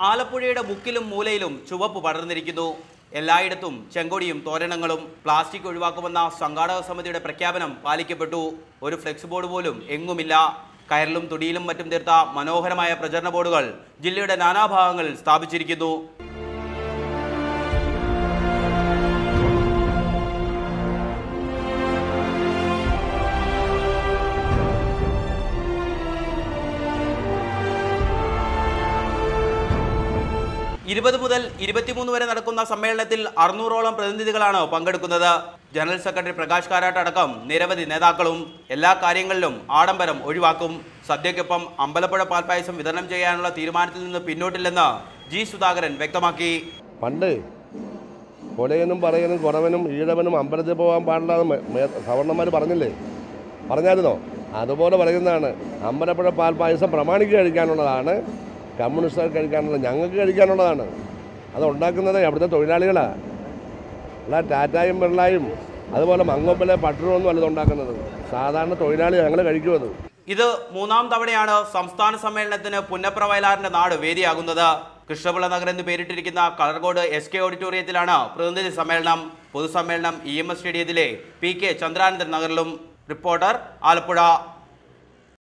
ആലപ്പുഴയുടെ മുക്കിലും മൂലയിലും ചുവപ്പ് പടർന്നിരിക്കുന്നു. എല്ലായിടത്തും ചെങ്കൊടിയും തോരണങ്ങളും. പ്ലാസ്റ്റിക് ഒഴിവാക്കുമെന്ന സംഘാടക സമിതിയുടെ പ്രഖ്യാപനം പാലിക്കപ്പെട്ടു. ഒരു ഫ്ലെക്സ് ബോർഡ് പോലും എങ്ങുമില്ല. കയറിലും തുടിയിലും മറ്റും തീർത്ത മനോഹരമായ പ്രചരണ ബോർഡുകൾ ജില്ലയുടെ നാനാഭാഗങ്ങളിൽ സ്ഥാപിച്ചിരിക്കുന്നു. മുതൽ 23 വരെ നടക്കുന്ന സമ്മേളനത്തിൽ 600ഓളം പ്രതിനിധികളാണ് പങ്കെടുക്കുന്നത്. ജനറൽ സെക്രട്ടറി പ്രകാശ് കാരാട്ട് അടക്കം നിരവധി നേതാക്കളും. എല്ലാ കാര്യങ്ങളിലും ആഡംബരം ഒഴിവാക്കും. സദ്യക്കൊപ്പം അമ്പലപ്പുഴ പാൽപ്പായസം വിതരണം ചെയ്യാനുള്ള തീരുമാനത്തിൽ നിന്ന് പിന്നോട്ടില്ലെന്ന് ജി സുധാകരൻ വ്യക്തമാക്കി. പണ്ട് കൊലയനും പറയനും കുറവനും ഈഴവനും അമ്പലത്തിൽ പോകാൻ പാടില്ലാതെ സവർണന്മാർ പറഞ്ഞായിരുന്നോ? അതുപോലെ പറയുന്നതാണ്. അമ്പലപ്പുഴ പാൽപ്പായസം പ്രമാണിക്ക് കഴിക്കാനുള്ളതാണ്, കമ്മ്യൂണിസ്റ്റുകാർക്ക് കഴിക്കാനുള്ളത്, ഞങ്ങൾക്ക് കഴിക്കാനുള്ളതാണ്. അത് ഉണ്ടാക്കുന്നത് അവിടുത്തെ തൊഴിലാളികളാണ്. അല്ല ടാറ്റായും ബിർളയും അതുപോലെ മങ്ങൊപ്പലെ പട്ടണമൊന്നും അല്ല ഉണ്ടാക്കുന്നത്. സാധാരണ തൊഴിലാളി ഞങ്ങൾ കഴിക്കുമത്. ഇത് 3ാം തവണയാണ് സംസ്ഥാന സമ്മേളനത്തിന് പുന്നപ്ര വയലാറിന്റെ നാട് വേദിയാകുന്നത്. കൃഷ്ണപിള്ള നഗർ എന്ന് പേരിട്ടിരിക്കുന്ന കളർകോട് SK ഓഡിറ്റോറിയത്തിലാണ് പ്രതിനിധി സമ്മേളനം. പൊതുസമ്മേളനം EMS സ്റ്റേഡിയത്തിലെ PK ചന്ദ്രാനന്ദൻ നഗറിലും. റിപ്പോർട്ടർ ആലപ്പുഴ.